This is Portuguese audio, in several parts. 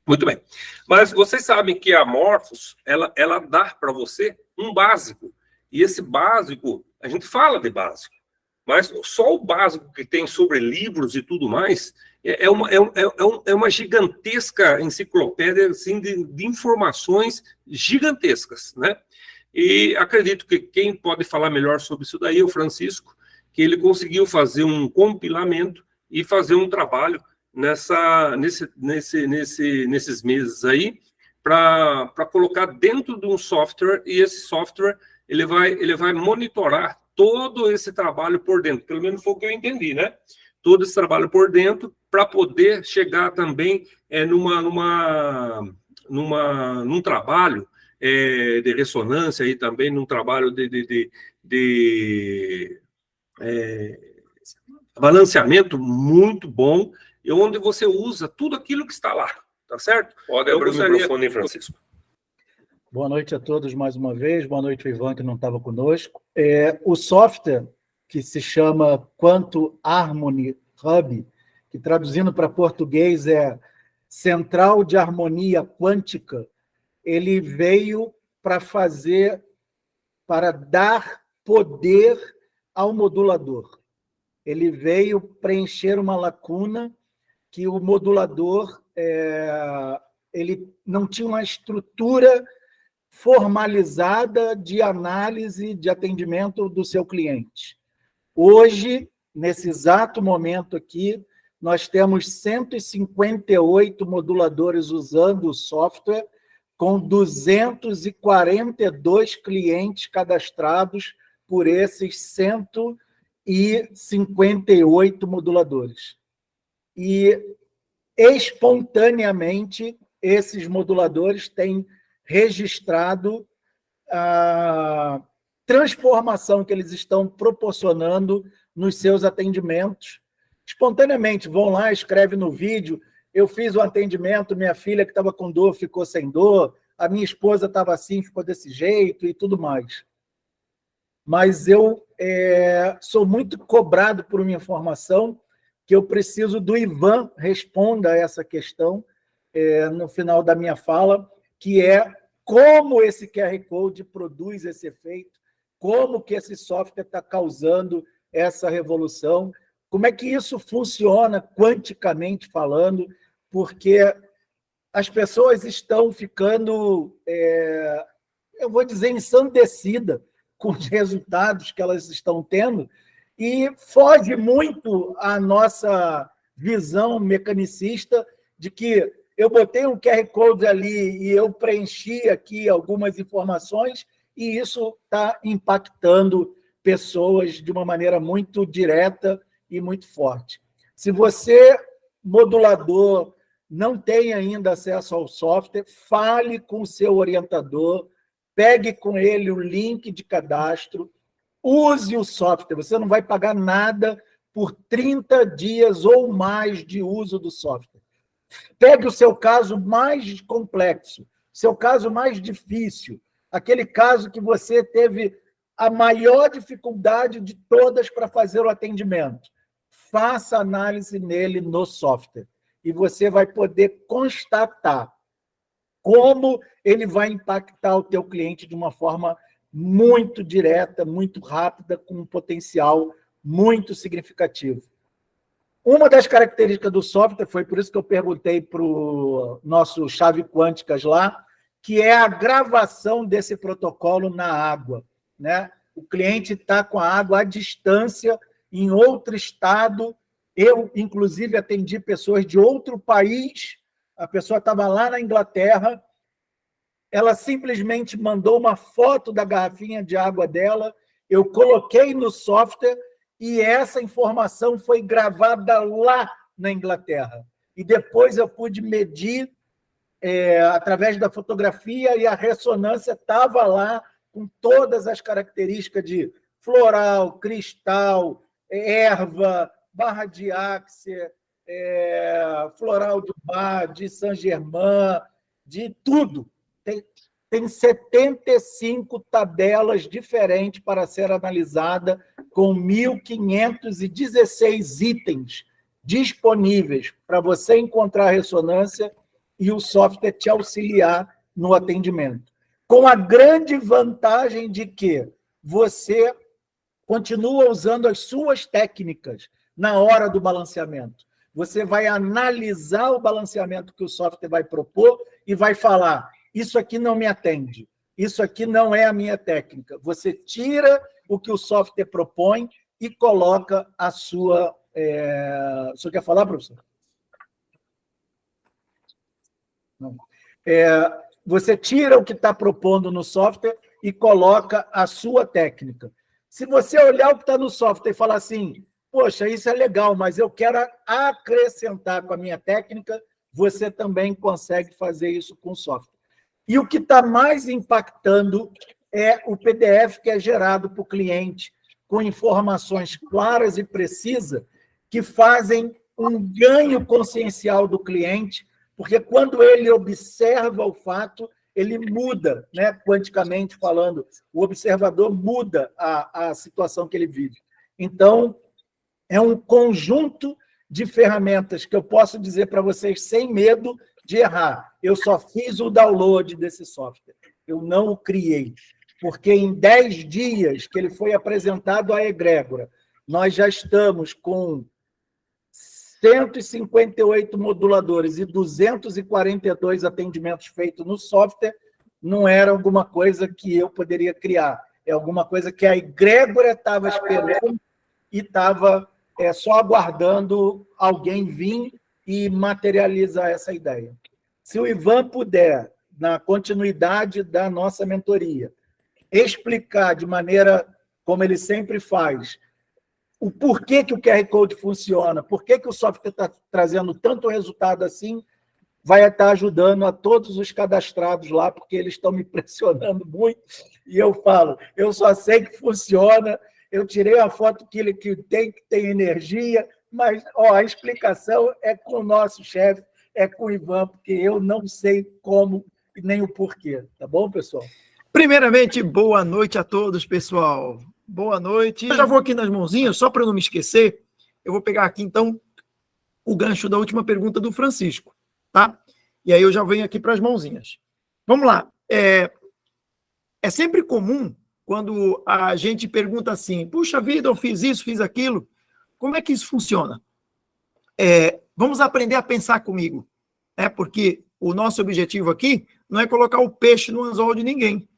Muito bem. Mas vocês sabem que a Morphos, ela dá para você um básico. E esse básico, a gente fala de básico, mas só o básico que tem sobre livros e tudo mais é uma gigantesca enciclopédia assim, de informações gigantescas, né? E acredito que quem pode falar melhor sobre isso daí é o Francisco, que ele conseguiu fazer um compilamento e fazer um trabalho nesses meses aí, para colocar dentro de um software, e esse software ele vai monitorar todo esse trabalho por dentro, pelo menos foi o que eu entendi, né? Todo esse trabalho por dentro, para poder chegar também num trabalho de ressonância, e também num trabalho de balanceamento muito bom, e onde você usa tudo aquilo que está lá, tá certo? Pode abrir o microfone, Francisco. Boa noite a todos mais uma vez, boa noite ao Ivan, que não estava conosco. O software, que se chama Quantum Harmony Hub, que traduzindo para português é Central de Harmonia Quântica, ele veio para dar poder ao modulador. Ele veio preencher uma lacuna que o modulador ele não tinha uma estrutura formalizada de análise de atendimento do seu cliente. Hoje, nesse exato momento aqui, nós temos 158 moduladores usando o software, com 242 clientes cadastrados por esses 158 moduladores. E, espontaneamente, esses moduladores têm registrado a transformação que eles estão proporcionando nos seus atendimentos. Espontaneamente, vão lá, escreve no vídeo, eu fiz o atendimento, minha filha que estava com dor ficou sem dor, a minha esposa estava assim, ficou desse jeito e tudo mais. Mas eu sou muito cobrado por uma informação que eu preciso do Ivan responda a essa questão no final da minha fala, que é como esse QR Code produz esse efeito, como que esse software está causando essa revolução, como é que isso funciona quanticamente falando, porque as pessoas estão ficando, eu vou dizer, ensandecidas com os resultados que elas estão tendo, e foge muito a nossa visão mecanicista de que eu botei um QR Code ali e eu preenchi aqui algumas informações e isso está impactando pessoas de uma maneira muito direta e muito forte. Se você, modulador, não tem ainda acesso ao software, fale com o seu orientador, pegue com ele o link de cadastro, use o software, você não vai pagar nada por 30 dias ou mais de uso do software. Pegue o seu caso mais complexo, seu caso mais difícil, aquele caso que você teve a maior dificuldade de todas para fazer o atendimento. Faça análise nele no software e você vai poder constatar como ele vai impactar o teu cliente de uma forma muito direta, muito rápida, com um potencial muito significativo. Uma das características do software, foi por isso que eu perguntei para o nosso Chave Quânticas lá, que é a gravação desse protocolo na água, né? O cliente está com a água à distância, em outro estado. Eu, inclusive, atendi pessoas de outro país, a pessoa estava lá na Inglaterra, ela simplesmente mandou uma foto da garrafinha de água dela, eu coloquei no software e essa informação foi gravada lá na Inglaterra. E depois eu pude medir através da fotografia e a ressonância estava lá com todas as características de floral, cristal, erva, barra de axia, floral de Bar, de Saint-Germain, de tudo. Tem 75 tabelas diferentes para ser analisada, com 1.516 itens disponíveis para você encontrar ressonância e o software te auxiliar no atendimento. Com a grande vantagem de que você continua usando as suas técnicas na hora do balanceamento. Você vai analisar o balanceamento que o software vai propor e vai falar: isso aqui não me atende, isso aqui não é a minha técnica. Você tira o que o software propõe e coloca a sua... O senhor quer falar, professor? Não. Você tira o que está propondo no software e coloca a sua técnica. Se você olhar o que está no software e falar assim: poxa, isso é legal, mas eu quero acrescentar com a minha técnica, você também consegue fazer isso com o software. E o que está mais impactando é o PDF que é gerado para o cliente, com informações claras e precisas, que fazem um ganho consciencial do cliente, porque quando ele observa o fato, ele muda, né, quanticamente falando, o observador muda a situação que ele vive. Então, é um conjunto de ferramentas que eu posso dizer para vocês sem medo de errar. Eu só fiz o download desse software, eu não o criei, porque em 10 dias que ele foi apresentado à egrégora, nós já estamos com 158 moduladores e 242 atendimentos feitos no software. Não era alguma coisa que eu poderia criar, é alguma coisa que a egrégora estava esperando e estava só aguardando alguém vir e materializar essa ideia. Se o Ivan puder, na continuidade da nossa mentoria, explicar de maneira como ele sempre faz, o porquê que o QR Code funciona, por que o software está trazendo tanto resultado assim, vai estar ajudando a todos os cadastrados lá, porque eles estão me pressionando muito, e eu falo: eu só sei que funciona, eu tirei a foto que tem energia, mas a explicação é com o nosso chefe, é com o Ivan, porque eu não sei como e nem o porquê. Tá bom, pessoal? Primeiramente, boa noite a todos, pessoal. Boa noite. Eu já vou aqui nas mãozinhas, só para não me esquecer, eu vou pegar aqui, então, o gancho da última pergunta do Francisco, tá? E aí eu já venho aqui para as mãozinhas. Vamos lá. É sempre comum quando a gente pergunta assim: puxa vida, eu fiz isso, fiz aquilo, como é que isso funciona? Vamos aprender a pensar comigo, né? Porque o nosso objetivo aqui não é colocar o peixe no anzol de ninguém.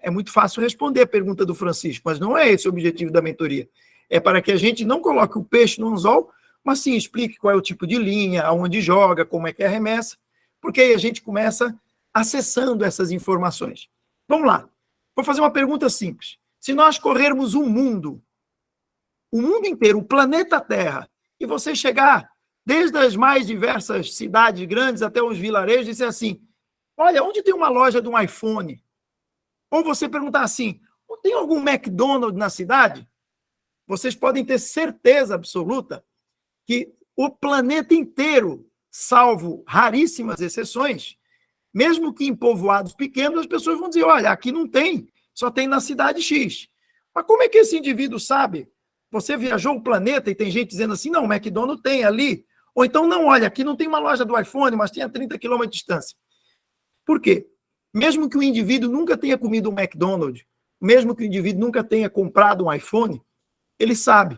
É muito fácil responder a pergunta do Francisco, mas não é esse o objetivo da mentoria. É para que a gente não coloque o peixe no anzol, mas sim explique qual é o tipo de linha, aonde joga, como é que é a remessa, porque aí a gente começa acessando essas informações. Vamos lá. Vou fazer uma pergunta simples. Se nós corrermos o mundo inteiro, o planeta Terra, e você chegar desde as mais diversas cidades grandes até os vilarejos e dizer assim: olha, onde tem uma loja de um iPhone? Ou você perguntar assim: tem algum McDonald's na cidade? Vocês podem ter certeza absoluta que o planeta inteiro, salvo raríssimas exceções, mesmo que em povoados pequenos, as pessoas vão dizer: olha, aqui não tem, só tem na cidade X. Mas como é que esse indivíduo sabe? Você viajou o planeta e tem gente dizendo assim: não, o McDonald's tem ali. Ou então, não, olha, aqui não tem uma loja do iPhone, mas tem a 30 quilômetros de distância. Por quê? Mesmo que o indivíduo nunca tenha comido um McDonald's, mesmo que o indivíduo nunca tenha comprado um iPhone, ele sabe.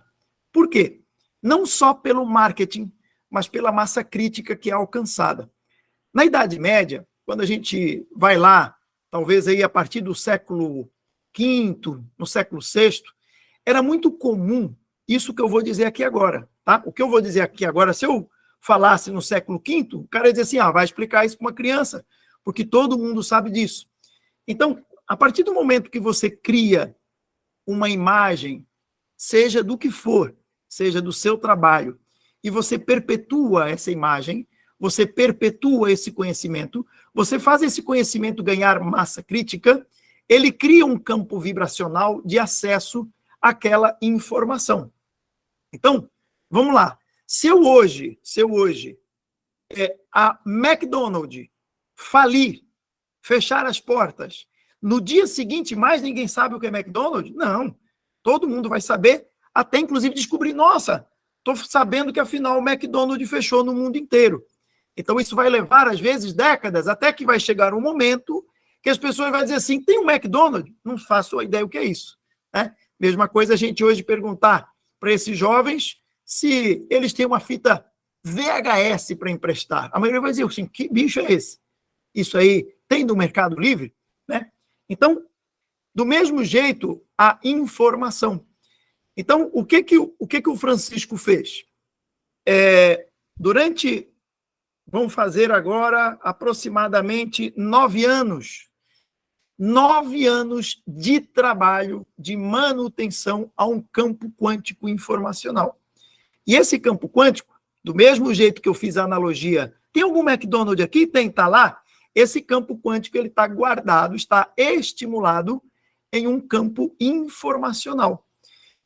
Por quê? Não só pelo marketing, mas pela massa crítica que é alcançada. Na Idade Média, quando a gente vai lá, talvez aí a partir do século V, no século VI, era muito comum isso que eu vou dizer aqui agora. Tá? O que eu vou dizer aqui agora, se eu falasse no século V, o cara ia dizer assim: vai explicar isso para uma criança, porque todo mundo sabe disso. Então, a partir do momento que você cria uma imagem, seja do que for, seja do seu trabalho, e você perpetua essa imagem, você perpetua esse conhecimento, você faz esse conhecimento ganhar massa crítica, ele cria um campo vibracional de acesso àquela informação. Então, vamos lá. Se eu hoje a McDonald's falir, fechar as portas, no dia seguinte mais ninguém sabe o que é McDonald's? Não. Todo mundo vai saber, até inclusive descobrir: nossa, estou sabendo que afinal o McDonald's fechou no mundo inteiro. Então, isso vai levar, às vezes, décadas, até que vai chegar um momento que as pessoas vão dizer assim, tem um McDonald's? Não faço ideia o que é isso. Né? Mesma coisa a gente hoje perguntar para esses jovens se eles têm uma fita VHS para emprestar. A maioria vai dizer assim, que bicho é esse? Isso aí tem no Mercado Livre? Né? Então, do mesmo jeito, a informação. Então, o que o Francisco fez? Vamos fazer agora aproximadamente 9 anos. 9 anos de trabalho de manutenção a um campo quântico informacional. E esse campo quântico, do mesmo jeito que eu fiz a analogia, tem algum McDonald's aqui? Tem, tá lá? Esse campo quântico ele está guardado, está estimulado em um campo informacional.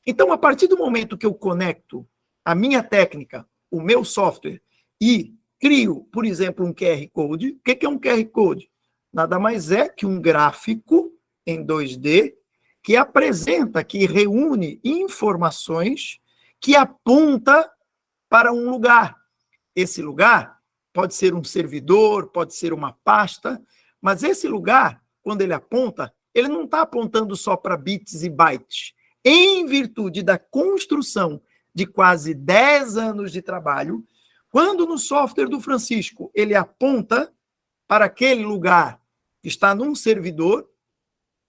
Então, a partir do momento que eu conecto a minha técnica, o meu software, e crio, por exemplo, um QR Code, o que é um QR Code? Nada mais é que um gráfico em 2D que apresenta, que reúne informações que aponta para um lugar. Esse lugar pode ser um servidor, pode ser uma pasta, mas esse lugar, quando ele aponta, ele não está apontando só para bits e bytes. Em virtude da construção de quase 10 anos de trabalho, quando no software do Francisco ele aponta para aquele lugar que está num servidor,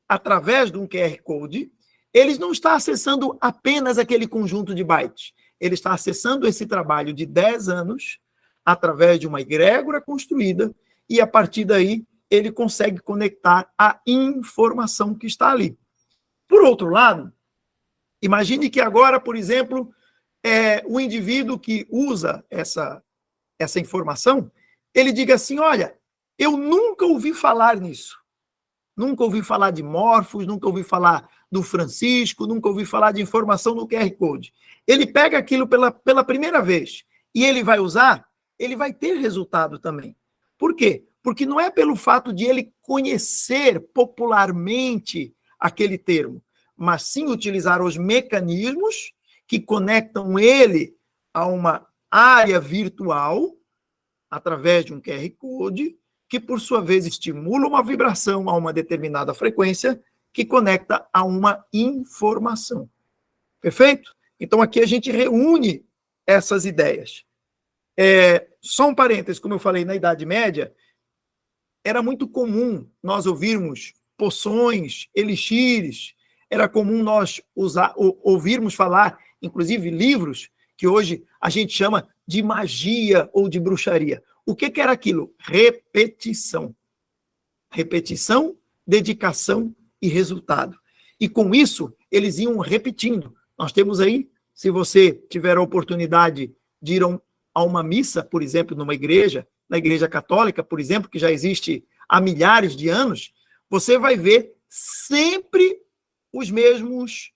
através de um QR Code, ele não está acessando apenas aquele conjunto de bytes. Ele está acessando esse trabalho de 10 anos através de uma egrégora construída e, a partir daí, ele consegue conectar a informação que está ali. Por outro lado, imagine que agora, por exemplo, o indivíduo que usa essa informação, ele diga assim, olha, eu nunca ouvi falar nisso. Nunca ouvi falar de Morphos, nunca ouvi falar do Francisco, nunca ouvi falar de informação no QR Code. Ele pega aquilo pela primeira vez e ele vai usar, ele vai ter resultado também. Por quê? Porque não é pelo fato de ele conhecer popularmente aquele termo, mas sim utilizar os mecanismos que conectam ele a uma área virtual, através de um QR Code, que, por sua vez, estimula uma vibração a uma determinada frequência, que conecta a uma informação. Perfeito? Então, aqui a gente reúne essas ideias. Só um parênteses, como eu falei, na Idade Média, era muito comum nós ouvirmos poções, elixires, era comum nós ouvirmos falar, inclusive, livros que hoje a gente chama de magia ou de bruxaria. O que era aquilo? Repetição. Repetição, dedicação e resultado. E com isso, eles iam repetindo. Nós temos aí, se você tiver a oportunidade de ir a uma missa, por exemplo, numa igreja, na Igreja Católica, por exemplo, que já existe há milhares de anos, você vai ver sempre os mesmos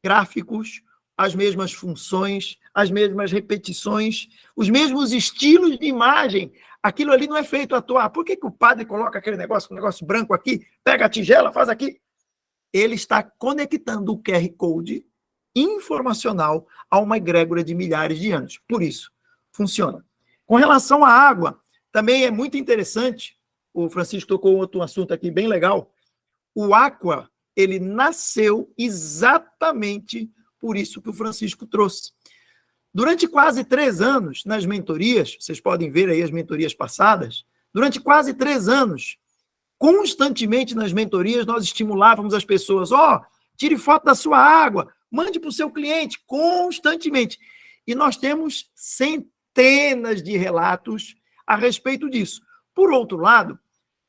gráficos, as mesmas funções, as mesmas repetições, os mesmos estilos de imagem. Aquilo ali não é feito à toa. Por que o padre coloca aquele negócio, um negócio branco aqui, pega a tigela, faz aqui? Ele está conectando o QR Code informacional a uma egrégora de milhares de anos. Por isso, funciona. Com relação à água, também é muito interessante, o Francisco tocou outro assunto aqui bem legal, o Aqua, ele nasceu exatamente por isso que o Francisco trouxe. Durante quase 3 anos, nas mentorias, vocês podem ver aí as mentorias passadas, durante quase 3 anos, constantemente nas mentorias, nós estimulávamos as pessoas, tire foto da sua água, mande para o seu cliente, constantemente. E nós temos centenas de relatos a respeito disso. Por outro lado,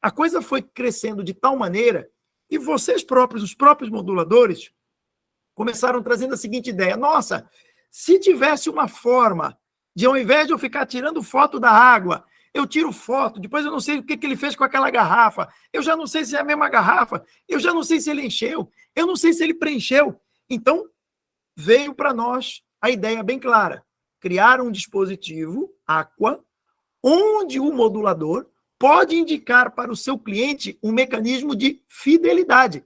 a coisa foi crescendo de tal maneira que vocês próprios, os próprios moduladores, começaram trazendo a seguinte ideia, nossa, se tivesse uma forma de, ao invés de eu ficar tirando foto da água, eu tiro foto, depois eu não sei o que ele fez com aquela garrafa, eu já não sei se é a mesma garrafa, eu já não sei se ele encheu, eu não sei se ele preencheu. Então, veio para nós a ideia bem clara, criar um dispositivo, Aqua, onde o modulador pode indicar para o seu cliente um mecanismo de fidelidade.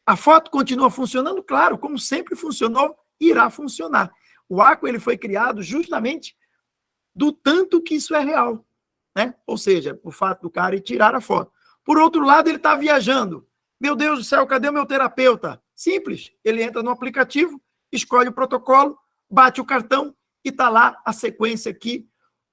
A foto continua funcionando? Claro, como sempre funcionou, irá funcionar. O Aqua ele foi criado justamente do tanto que isso é real. né? Ou seja, o fato do cara ir tirar a foto. Por outro lado, ele está viajando. Meu Deus do céu, cadê o meu terapeuta? Simples, ele entra no aplicativo, escolhe o protocolo, bate o cartão e está lá a sequência que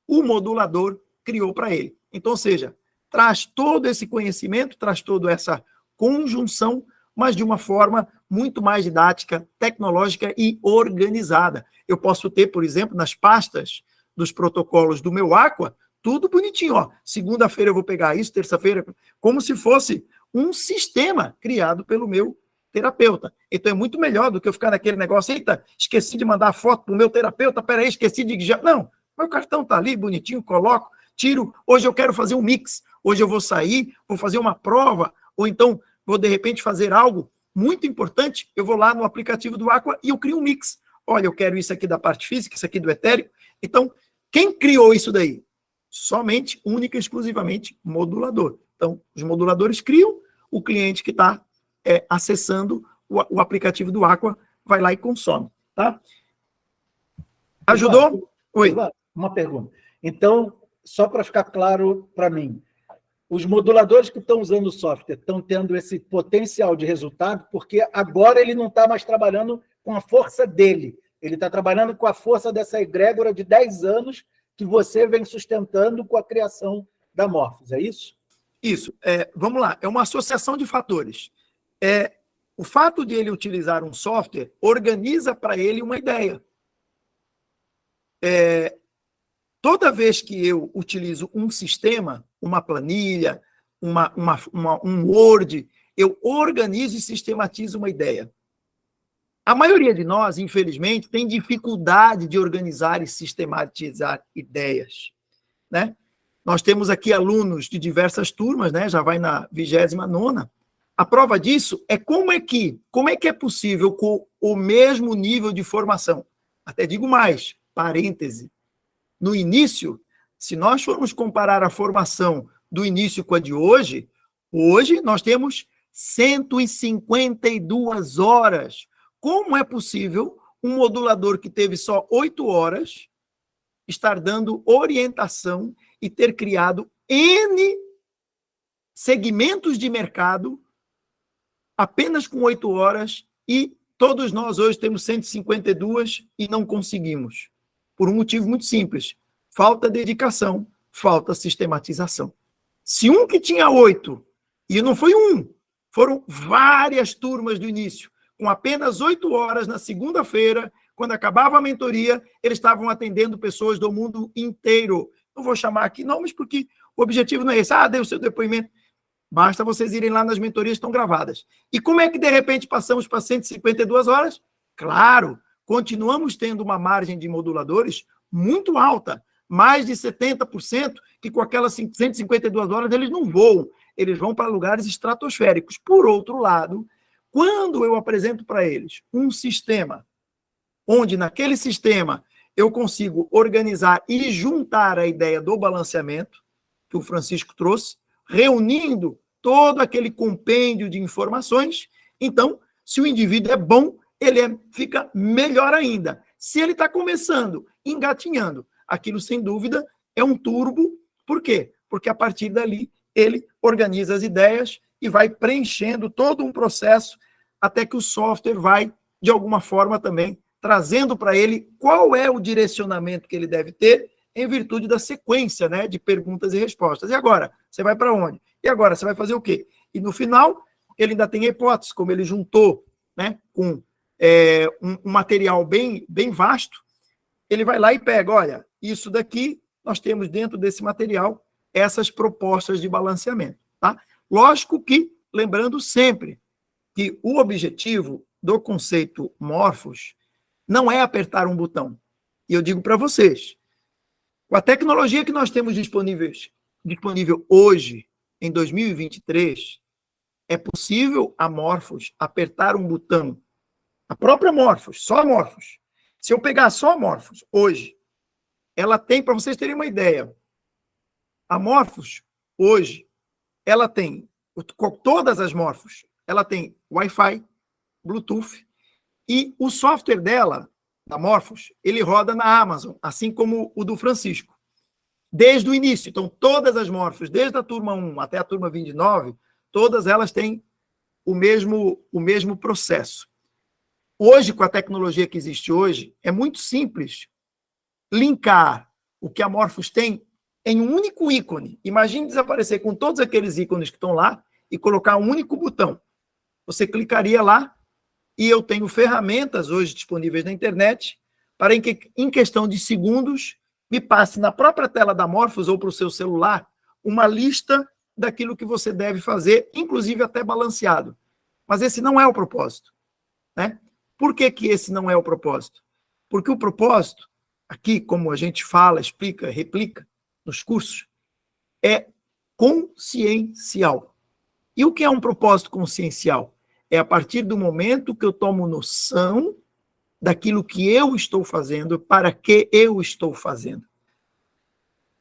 o modulador criou para ele. Então, ou seja, traz todo esse conhecimento, traz toda essa conjunção, mas de uma forma muito mais didática, tecnológica e organizada. Eu posso ter, por exemplo, nas pastas dos protocolos do meu Aqua, tudo bonitinho, ó. Segunda-feira eu vou pegar isso, terça-feira, como se fosse um sistema criado pelo meu terapeuta. Então é muito melhor do que eu ficar naquele negócio, eita, esqueci de mandar a foto para o meu terapeuta, peraí, esqueci de... Não, meu cartão está ali, bonitinho, coloco, tiro, hoje eu quero fazer um mix, hoje eu vou sair, vou fazer uma prova, ou então vou de repente fazer algo muito importante, eu vou lá no aplicativo do Aqua e eu crio um mix. Olha, eu quero isso aqui da parte física, isso aqui do etérico. Então, quem criou isso daí? Somente, única e exclusivamente, modulador. Então, os moduladores criam, o cliente que está acessando o aplicativo do Aqua vai lá e consome, tá? Ajudou? Oi. Uma pergunta. Então, só para ficar claro para mim, os moduladores que estão usando o software estão tendo esse potencial de resultado porque agora ele não está mais trabalhando com a força dele, ele está trabalhando com a força dessa egrégora de 10 anos que você vem sustentando com a criação da Morphos, é isso? Isso. Vamos lá, é uma associação de fatores. O fato de ele utilizar um software organiza para ele uma ideia. Toda vez que eu utilizo um sistema, uma planilha, um Word, eu organizo e sistematizo uma ideia. A maioria de nós, infelizmente, tem dificuldade de organizar e sistematizar ideias, né? Nós temos aqui alunos de diversas turmas, né? Já vai na 29ª. A prova disso é como é que é possível com o mesmo nível de formação. Até digo mais, parêntese. No início, se nós formos comparar a formação do início com a de hoje nós temos 152 horas. Como é possível um modulador que teve só 8 horas estar dando orientação e ter criado N segmentos de mercado apenas com 8 horas e todos nós hoje temos 152 e não conseguimos? Por um motivo muito simples. Falta dedicação, falta sistematização. Se um que tinha 8, e não foi um, foram várias turmas do início, com apenas 8 horas na segunda-feira, quando acabava a mentoria, eles estavam atendendo pessoas do mundo inteiro. Não vou chamar aqui nomes, porque o objetivo não é esse. Dê o seu depoimento. Basta vocês irem lá nas mentorias que estão gravadas. E como é que, de repente, passamos para 152 horas? Claro, continuamos tendo uma margem de moduladores muito alta, mais de 70%, que com aquelas 152 horas eles não voam, eles vão para lugares estratosféricos. Por outro lado, quando eu apresento para eles um sistema, onde naquele sistema eu consigo organizar e juntar a ideia do balanceamento, que o Francisco trouxe, reunindo todo aquele compêndio de informações, então, se o indivíduo é bom, ele fica melhor ainda. Se ele está começando, engatinhando, aquilo, sem dúvida, é um turbo. Por quê? Porque, a partir dali, ele organiza as ideias e vai preenchendo todo um processo até que o software vai, de alguma forma, também trazendo para ele qual é o direcionamento que ele deve ter em virtude da sequência, né, de perguntas e respostas. E agora? Você vai para onde? E agora? Você vai fazer o quê? E, no final, ele ainda tem hipóteses, como ele juntou, né, com um material bem vasto, ele vai lá e pega, olha, isso daqui, nós temos dentro desse material essas propostas de balanceamento, tá? Lógico que, lembrando sempre, que o objetivo do conceito Morphos não é apertar um botão. E eu digo para vocês, com a tecnologia que nós temos disponível hoje, em 2023, é possível a Morphos apertar um botão. A própria Morphos, só a Morphos. Se eu pegar só a Morphos hoje, ela tem, para vocês terem uma ideia, a Morphos hoje, ela tem, todas as Morphos, ela tem Wi-Fi, Bluetooth, e o software dela, da Morphos, ele roda na Amazon, assim como o do Francisco. desde o início. Então, todas as morfos, desde a turma 1 até a turma 29, todas elas têm o mesmo processo. Hoje, com a tecnologia que existe hoje, é muito simples linkar o que a Morphos tem em um único ícone. Imagine desaparecer com todos aqueles ícones que estão lá e colocar um único botão. Você clicaria lá e eu tenho ferramentas hoje disponíveis na internet para que, em questão de segundos, me passe na própria tela da Morphos ou para o seu celular uma lista daquilo que você deve fazer, inclusive até balanceado. Mas esse não é o propósito, né? Por que que esse não é o propósito? Porque o propósito, aqui, como a gente fala, explica, replica nos cursos, é consciencial. E o que é um propósito consciencial? É a partir do momento que eu tomo noção daquilo que eu estou fazendo, para que eu estou fazendo.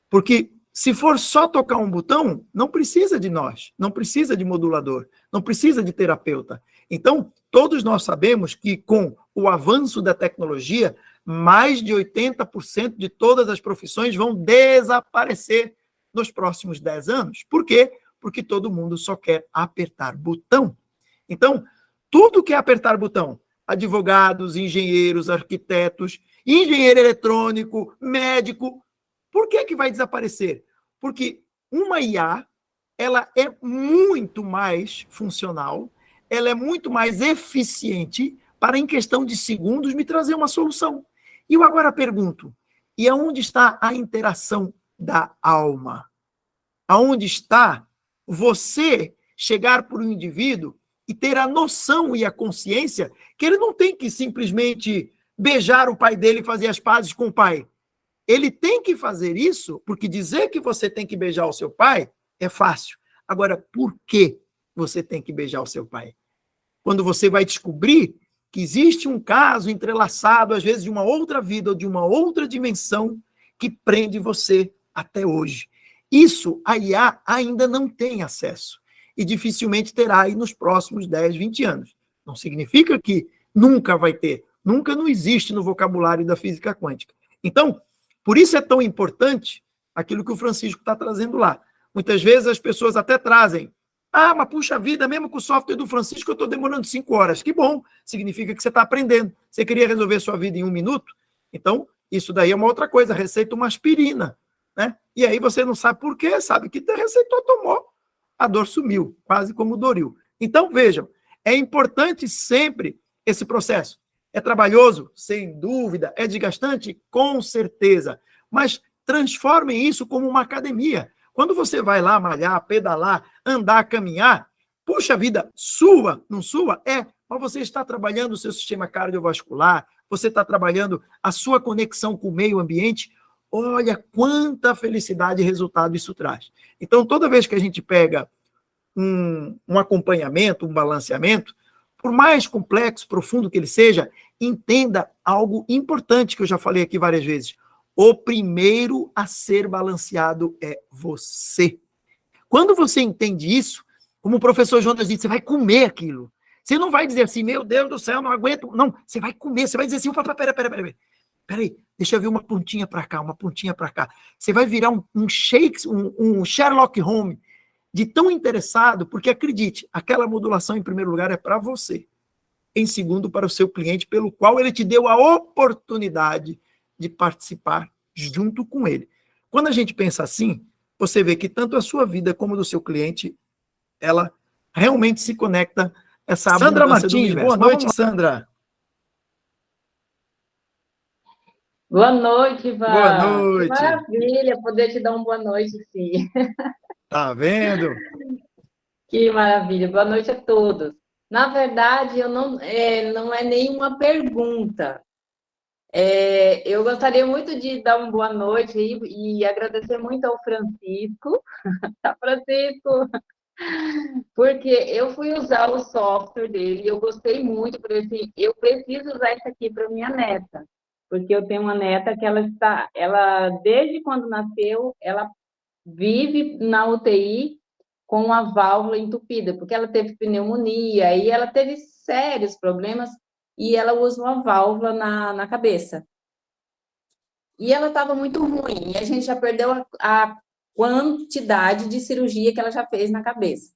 Porque se for só tocar um botão, não precisa de nós, não precisa de modulador, não precisa de terapeuta. Então, todos nós sabemos que com o avanço da tecnologia, mais de 80% de todas as profissões vão desaparecer nos próximos 10 anos. Por quê? Porque todo mundo só quer apertar botão. Então, tudo que é apertar botão, advogados, engenheiros, arquitetos, engenheiro eletrônico, médico, por que que vai desaparecer? Porque uma IA, ela é muito mais funcional, ela é muito mais eficiente para, em questão de segundos, me trazer uma solução. E eu agora pergunto, e aonde está a interação da alma? Aonde está você chegar para o indivíduo e ter a noção e a consciência que ele não tem que simplesmente beijar o pai dele e fazer as pazes com o pai. Ele tem que fazer isso, porque dizer que você tem que beijar o seu pai é fácil. Agora, por que você tem que beijar o seu pai? Quando você vai descobrir que existe um caso entrelaçado, às vezes, de uma outra vida ou de uma outra dimensão que prende você até hoje. Isso a IA ainda não tem acesso e dificilmente terá aí nos próximos 10, 20 anos. Não significa que nunca vai ter, nunca não existe no vocabulário da física quântica. Então, por isso é tão importante aquilo que o Francisco está trazendo lá. Muitas vezes as pessoas até trazem, mas puxa vida, mesmo com o software do Francisco eu estou demorando 5 horas. Que bom, significa que você está aprendendo. Você queria resolver sua vida em 1 minuto? Então, isso daí é uma outra coisa, receita uma aspirina, né? E aí você não sabe por quê, sabe que receitou, tomou, a dor sumiu, quase como o Doril. Então, vejam, é importante sempre esse processo. É trabalhoso? Sem dúvida. É desgastante? Com certeza. Mas transformem isso como uma academia. Quando você vai lá malhar, pedalar, andar, caminhar, puxa vida, sua, não sua? Mas você está trabalhando o seu sistema cardiovascular, você está trabalhando a sua conexão com o meio ambiente. Olha quanta felicidade e resultado isso traz. Então, toda vez que a gente pega um acompanhamento, um balanceamento, por mais complexo, profundo que ele seja, entenda algo importante que eu já falei aqui várias vezes. O primeiro a ser balanceado é você. Quando você entende isso, como o professor Jonas disse, você vai comer aquilo. Você não vai dizer assim, meu Deus do céu, não aguento. Não, você vai comer, você vai dizer assim, peraí, deixa eu ver uma pontinha para cá, uma pontinha para cá. Você vai virar um Sherlock Holmes, de tão interessado, porque acredite, aquela modulação em primeiro lugar é para você, em segundo para o seu cliente, pelo qual ele te deu a oportunidade de participar junto com ele. Quando a gente pensa assim, você vê que tanto a sua vida como do seu cliente, ela realmente se conecta essa Sandra abundância do Martins, universo. boa noite, Sandra. Boa noite, Ivan. Boa Que noite. maravilha poder te dar uma boa noite, sim. Tá vendo? Que maravilha. Boa noite a todos. Na verdade, eu não é nenhuma pergunta. Eu gostaria muito de dar uma boa noite e agradecer muito ao Francisco. Tá, Francisco? Porque eu fui usar o software dele e eu gostei muito, porque assim, eu preciso usar isso aqui para minha neta. Porque eu tenho uma neta que ela desde quando nasceu, ela vive na UTI com a válvula entupida, porque ela teve pneumonia e ela teve sérios problemas e ela usa uma válvula na cabeça. e ela estava muito ruim, e a gente já perdeu a quantidade de cirurgia que ela já fez na cabeça.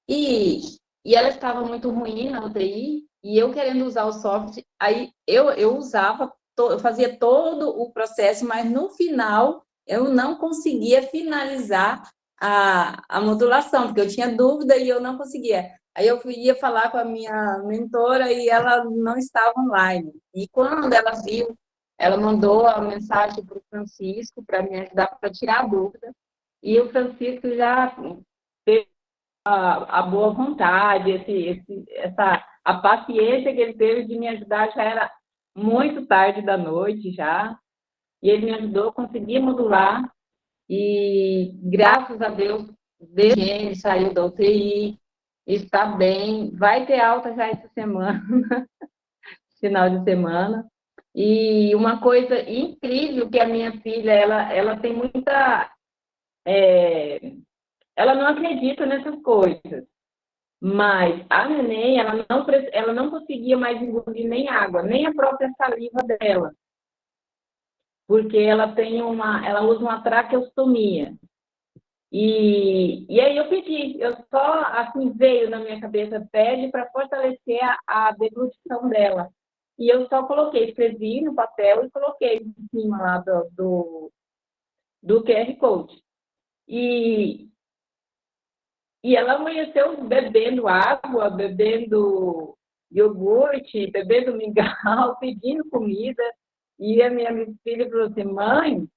E ela estava muito ruim na UTI, e eu querendo usar o software, aí eu usava, eu fazia todo o processo, mas no final eu não conseguia finalizar a modulação, porque eu tinha dúvida e eu não conseguia. Aí eu ia falar com a minha mentora e ela não estava online. E quando ela viu, ela mandou a mensagem para o Francisco para me ajudar para tirar a dúvida. E o Francisco já teve a boa vontade, a paciência que ele teve de me ajudar. Já era muito tarde da noite já, e ele me ajudou a conseguir modular, e graças a Deus, desde que ele saiu da UTI, está bem, vai ter alta já essa semana, final de semana. E uma coisa incrível que a minha filha, ela tem muita... ela não acredita nessas coisas. Mas a neném, ela não conseguia mais engolir nem água, nem a própria saliva dela. Porque ela usa uma traqueostomia. E aí eu pedi, eu só, assim, veio na minha cabeça, pede para fortalecer a deglutição dela. E eu só coloquei, escrevi no papel e coloquei em cima lá do QR Code. E ela amanheceu bebendo água, bebendo iogurte, bebendo mingau, pedindo comida. E a minha filha falou assim, mãe,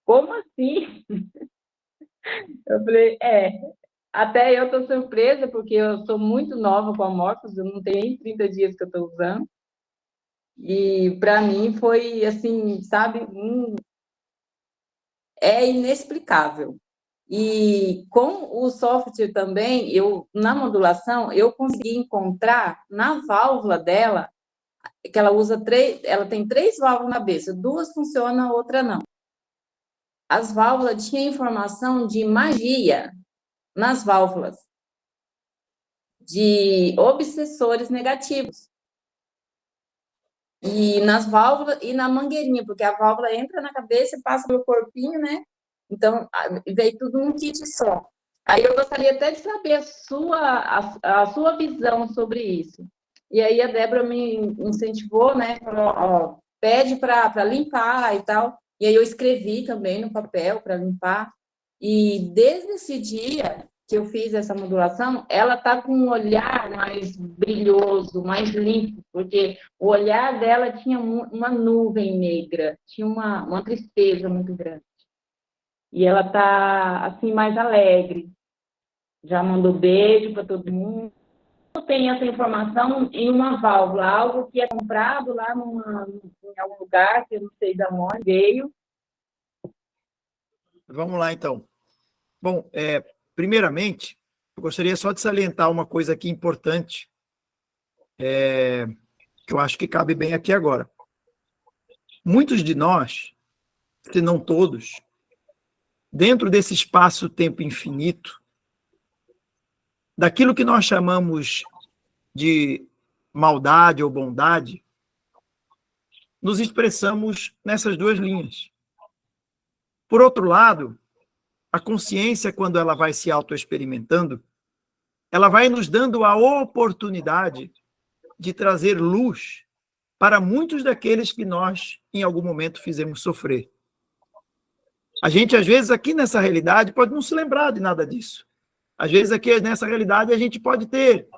como assim? Eu falei, até eu estou surpresa, porque eu sou muito nova com a Morphos, eu não tenho nem 30 dias que eu estou usando. E para mim foi assim, sabe, é inexplicável. E com o software também, na modulação, eu consegui encontrar na válvula dela, que ela usa ela tem 3 válvulas na cabeça, 2 funcionam, a outra não. As válvulas tinham informação de magia nas válvulas, de obsessores negativos. E nas válvulas e na mangueirinha, porque a válvula entra na cabeça e passa pelo corpinho, né? Então, veio tudo num kit só. Aí eu gostaria até de saber a sua visão sobre isso. E aí a Débora me incentivou, né? Falou, ó, pede para limpar e tal. E aí eu escrevi também no papel para limpar. E desde esse dia que eu fiz essa modulação, ela está com um olhar mais brilhoso, mais limpo, porque o olhar dela tinha uma nuvem negra, tinha uma tristeza muito grande. E ela está, assim, mais alegre. Já mandou beijo para todo mundo. Tem essa informação em uma válvula, algo que é comprado lá em algum lugar, que eu não sei de onde veio. Vamos lá, então. Bom, primeiramente, eu gostaria só de salientar uma coisa aqui importante, que eu acho que cabe bem aqui agora. Muitos de nós, se não todos, dentro desse espaço-tempo infinito, daquilo que nós chamamos de maldade ou bondade, nos expressamos nessas 2 linhas. Por outro lado, a consciência, quando ela vai se autoexperimentando, ela vai nos dando a oportunidade de trazer luz para muitos daqueles que nós, em algum momento, fizemos sofrer. A gente, às vezes, aqui nessa realidade, pode não se lembrar de nada disso. Às vezes, aqui nessa realidade, a gente pode ter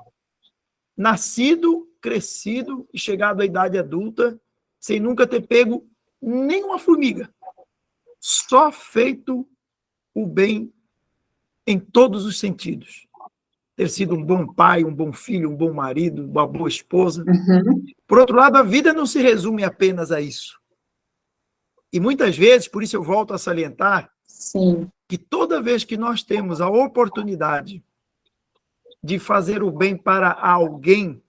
nascido, crescido e chegado à idade adulta sem nunca ter pego nenhuma formiga. Só feito o bem em todos os sentidos. Ter sido um bom pai, um bom filho, um bom marido, uma boa esposa. Uhum. Por outro lado, a vida não se resume apenas a isso. E muitas vezes, por isso eu volto a salientar, Sim. que toda vez que nós temos a oportunidade de fazer o bem para alguém,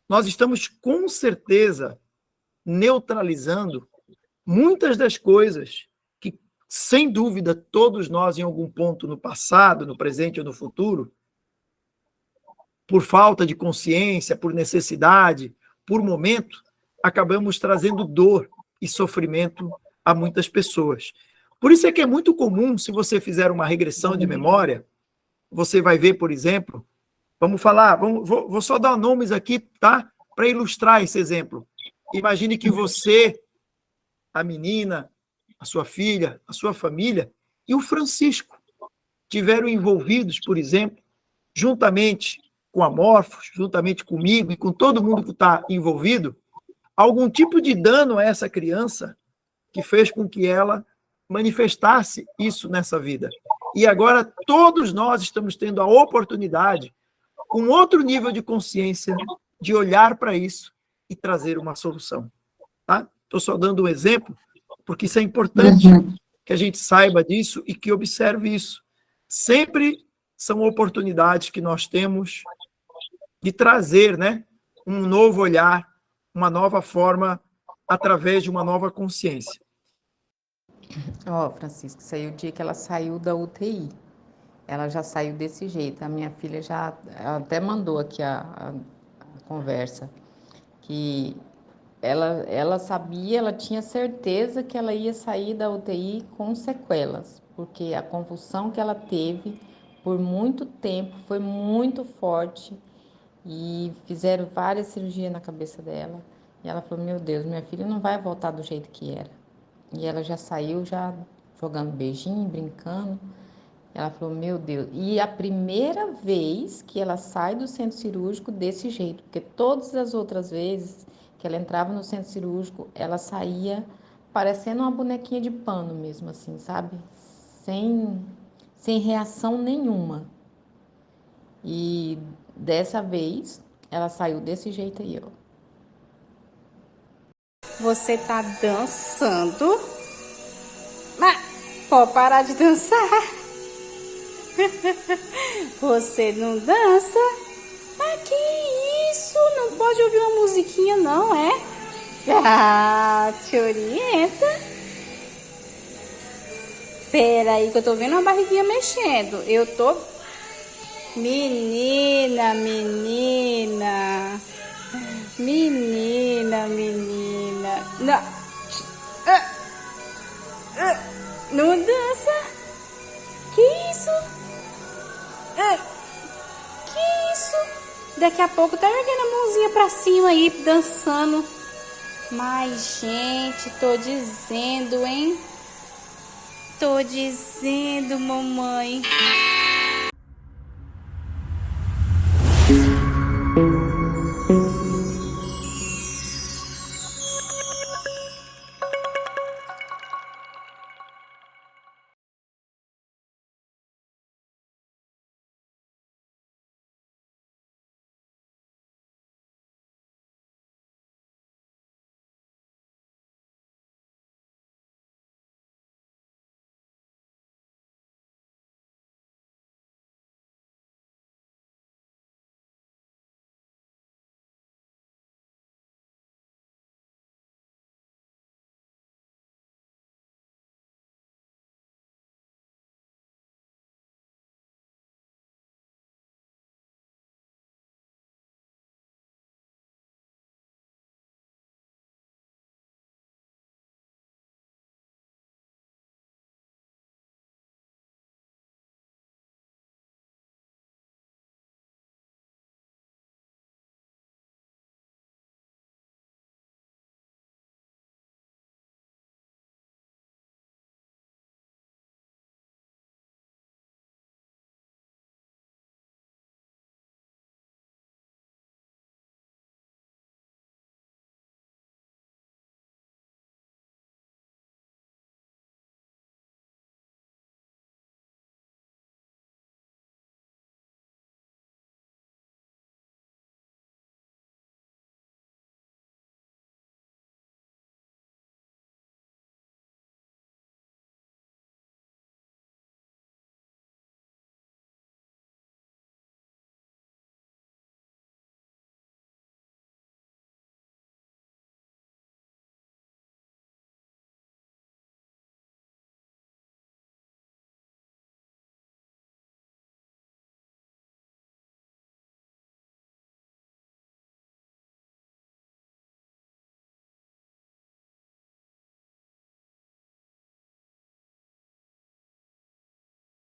nós estamos com certeza neutralizando muitas das coisas que, sem dúvida, todos nós, em algum ponto no passado, no presente ou no futuro, por falta de consciência, por necessidade, por momento, acabamos trazendo dor e sofrimento a muitas pessoas. Por isso é que é muito comum, se você fizer uma regressão de memória, você vai ver, por exemplo, vou só dar nomes aqui, tá? Para ilustrar esse exemplo. Imagine que você, a menina, a sua filha, a sua família e o Francisco tiveram envolvidos, por exemplo, juntamente com a Morphos, juntamente comigo e com todo mundo que está envolvido, algum tipo de dano a essa criança que fez com que ela manifestasse isso nessa vida. E agora todos nós estamos tendo a oportunidade, com outro nível de consciência, de olhar para isso e trazer uma solução. Tá? Estou só dando um exemplo, porque isso é importante que a gente saiba disso e que observe isso. Sempre são oportunidades que nós temos de trazer, né, um novo olhar, uma nova forma, através de uma nova consciência. Francisco, isso aí o dia que ela saiu da UTI. Ela já saiu desse jeito. A minha filha ela até mandou aqui a conversa, que ela sabia, ela tinha certeza que ela ia sair da UTI com sequelas, porque a convulsão que ela teve por muito tempo foi muito forte e fizeram várias cirurgias na cabeça dela. E ela falou, meu Deus, minha filha não vai voltar do jeito que era. E ela já saiu, já jogando beijinho, brincando. Ela falou, meu Deus. E a primeira vez que ela sai do centro cirúrgico desse jeito, porque todas as outras vezes que ela entrava no centro cirúrgico, ela saía parecendo uma bonequinha de pano mesmo, assim, sabe? Sem reação nenhuma. E dessa vez, ela saiu desse jeito aí, ó. Você tá dançando? Mas pode parar de dançar. Você não dança? Mas que isso? Não pode ouvir uma musiquinha não, é? Ah, te orienta. Pera aí que eu tô vendo uma barriguinha mexendo. Eu tô... Menina. Não. Não dança. Que isso? Que isso? Daqui a pouco tá erguendo a mãozinha pra cima aí, dançando. Mas, gente, tô dizendo, hein? Tô dizendo, mamãe.